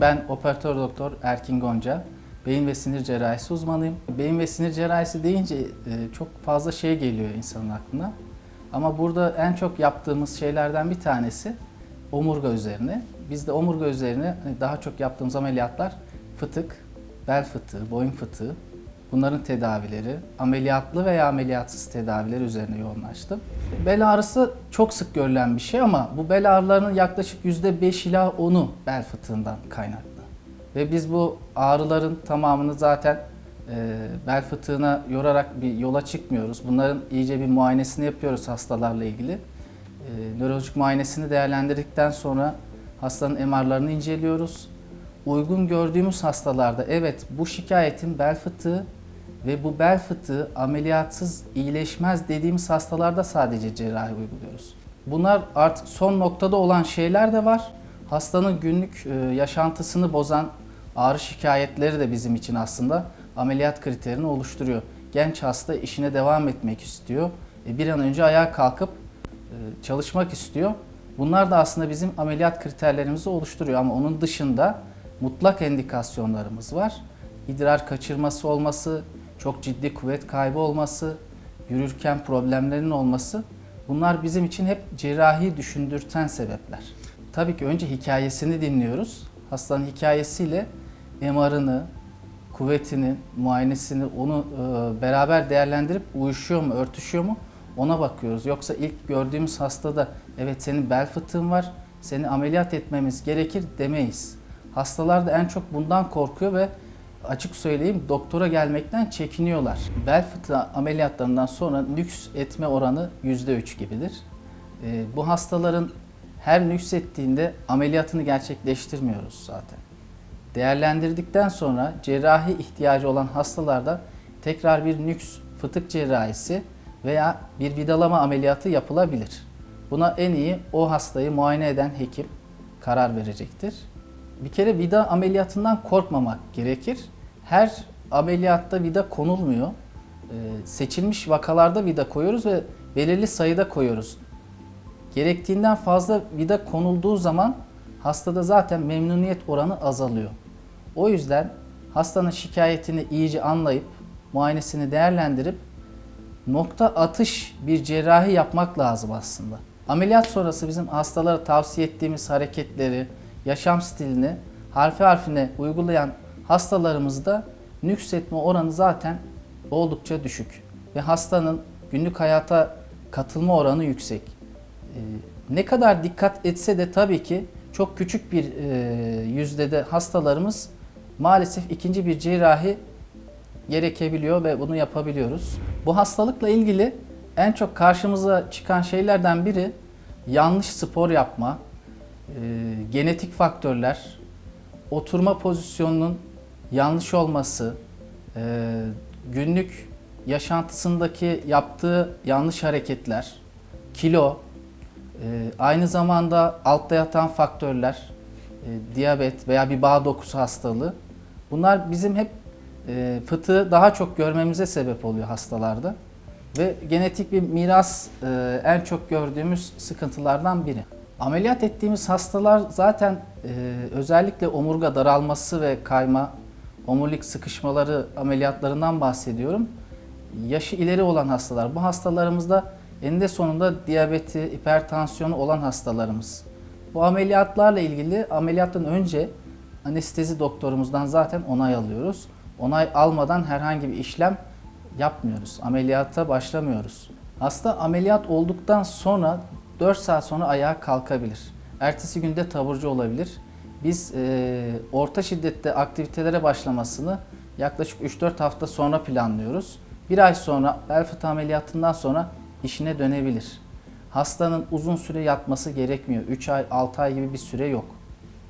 Ben operatör doktor Erkin Gonca. Beyin ve sinir cerrahisi uzmanıyım. Beyin ve sinir cerrahisi deyince çok fazla şey geliyor insanın aklına. Ama burada en çok yaptığımız şeylerden bir tanesi omurga üzerine. Biz de omurga üzerine daha çok yaptığımız ameliyatlar fıtık, bel fıtığı, boyun fıtığı, bunların tedavileri, ameliyatlı veya ameliyatsız tedaviler üzerine yoğunlaştım. Bel ağrısı çok sık görülen bir şey ama bu bel ağrılarının yaklaşık %5 ila 10'u bel fıtığından kaynaklı. Ve biz bu ağrıların tamamını zaten bel fıtığına yorarak bir yola çıkmıyoruz. Bunların iyice bir muayenesini yapıyoruz hastalarla ilgili. Nörolojik muayenesini değerlendirdikten sonra hastanın MR'larını inceliyoruz. Uygun gördüğümüz hastalarda evet bu şikayetin bel fıtığı ve bu bel fıtığı ameliyatsız iyileşmez dediğimiz hastalarda sadece cerrahi uyguluyoruz. Bunlar artık son noktada olan şeyler de var. Hastanın günlük yaşantısını bozan ağrı şikayetleri de bizim için aslında ameliyat kriterini oluşturuyor. Genç hasta işine devam etmek istiyor. Bir an önce ayağa kalkıp çalışmak istiyor. Bunlar da aslında bizim ameliyat kriterlerimizi oluşturuyor ama onun dışında mutlak endikasyonlarımız var. İdrar kaçırması olması, çok ciddi kuvvet kaybı olması, yürürken problemlerin olması, bunlar bizim için hep cerrahi düşündürten sebepler. Tabii ki önce hikayesini dinliyoruz. Hastanın hikayesiyle MR'ını, kuvvetini, muayenesini onu beraber değerlendirip uyuşuyor mu, örtüşüyor mu ona bakıyoruz. Yoksa ilk gördüğümüz hastada evet senin bel fıtığın var, seni ameliyat etmemiz gerekir demeyiz. Hastalar da en çok bundan korkuyor ve açık söyleyeyim doktora gelmekten çekiniyorlar. Bel fıtığı ameliyatlarından sonra nüks etme oranı %3 gibidir. Bu hastaların her nüks ettiğinde ameliyatını gerçekleştirmiyoruz zaten. Değerlendirdikten sonra cerrahi ihtiyacı olan hastalarda tekrar bir nüks fıtık cerrahisi veya bir vidalama ameliyatı yapılabilir. Buna en iyi o hastayı muayene eden hekim karar verecektir. Bir kere vida ameliyatından korkmamak gerekir. Her ameliyatta vida konulmuyor. Seçilmiş vakalarda vida koyuyoruz ve belirli sayıda koyuyoruz. Gerektiğinden fazla vida konulduğu zaman hastada zaten memnuniyet oranı azalıyor. O yüzden hastanın şikayetini iyice anlayıp, muayenesini değerlendirip nokta atış bir cerrahi yapmak lazım aslında. Ameliyat sonrası bizim hastalara tavsiye ettiğimiz hareketleri, yaşam stilini harfi harfine uygulayan hastalarımızda nüksetme oranı zaten oldukça düşük. Ve hastanın günlük hayata katılma oranı yüksek. Ne kadar dikkat etse de tabii ki çok küçük bir yüzdede hastalarımız maalesef ikinci bir cerrahi gerekebiliyor ve bunu yapabiliyoruz. Bu hastalıkla ilgili en çok karşımıza çıkan şeylerden biri yanlış spor yapma, genetik faktörler, oturma pozisyonunun yanlış olması, günlük yaşantısındaki yaptığı yanlış hareketler, kilo, aynı zamanda altta yatan faktörler, diyabet veya bir bağ dokusu hastalığı. Bunlar bizim hep fıtığı daha çok görmemize sebep oluyor hastalarda. Ve genetik bir miras en çok gördüğümüz sıkıntılardan biri. Ameliyat ettiğimiz hastalar zaten özellikle omurga daralması ve kayma, omurilik sıkışmaları ameliyatlarından bahsediyorum. Yaşı ileri olan hastalar. Bu hastalarımızda eninde sonunda diyabeti, hipertansiyonu olan hastalarımız. Bu ameliyatlarla ilgili ameliyattan önce anestezi doktorumuzdan zaten onay alıyoruz. Onay almadan herhangi bir işlem yapmıyoruz. Ameliyata başlamıyoruz. Hasta ameliyat olduktan sonra 4 saat sonra ayağa kalkabilir. Ertesi günde taburcu olabilir. Biz orta şiddette aktivitelere başlamasını yaklaşık 3-4 hafta sonra planlıyoruz. Bir ay sonra bel fıtığı ameliyatından sonra işine dönebilir. Hastanın uzun süre yatması gerekmiyor. 3 ay, 6 ay gibi bir süre yok.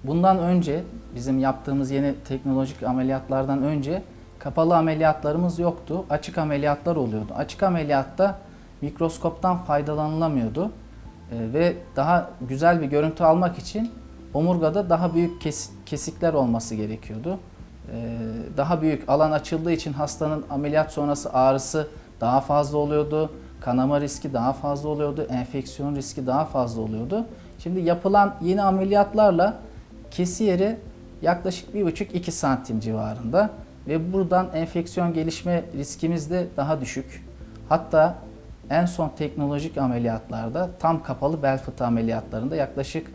Bundan önce bizim yaptığımız yeni teknolojik ameliyatlardan önce kapalı ameliyatlarımız yoktu. Açık ameliyatlar oluyordu. Açık ameliyatta mikroskoptan faydalanılamıyordu. Ve daha güzel bir görüntü almak için omurgada daha büyük kesikler olması gerekiyordu. Daha büyük alan açıldığı için hastanın ameliyat sonrası ağrısı daha fazla oluyordu. Kanama riski daha fazla oluyordu. Enfeksiyon riski daha fazla oluyordu. Şimdi yapılan yeni ameliyatlarla kesi yeri yaklaşık 1,5-2 santim civarında ve buradan enfeksiyon gelişme riskimiz de daha düşük. Hatta en son teknolojik ameliyatlarda tam kapalı bel fıtığı ameliyatlarında yaklaşık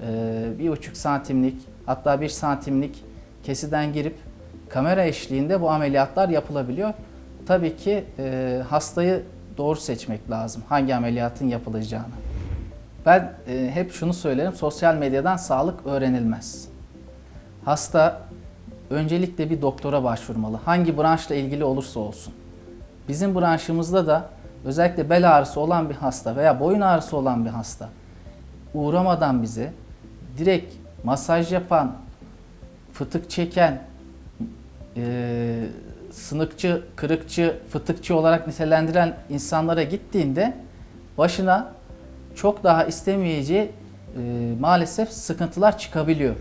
1,5 santimlik hatta 1 santimlik kesiden girip kamera eşliğinde bu ameliyatlar yapılabiliyor. Tabii ki hastayı doğru seçmek lazım hangi ameliyatın yapılacağını. Ben hep şunu söylerim, sosyal medyadan sağlık öğrenilmez. Hasta öncelikle bir doktora başvurmalı. Hangi branşla ilgili olursa olsun. Bizim branşımızda da özellikle bel ağrısı olan bir hasta veya boyun ağrısı olan bir hasta uğramadan bize direkt masaj yapan, fıtık çeken, sınıkçı, kırıkçı, fıtıkçı olarak nitelendiren insanlara gittiğinde başına çok daha istemeyeceği maalesef sıkıntılar çıkabiliyor.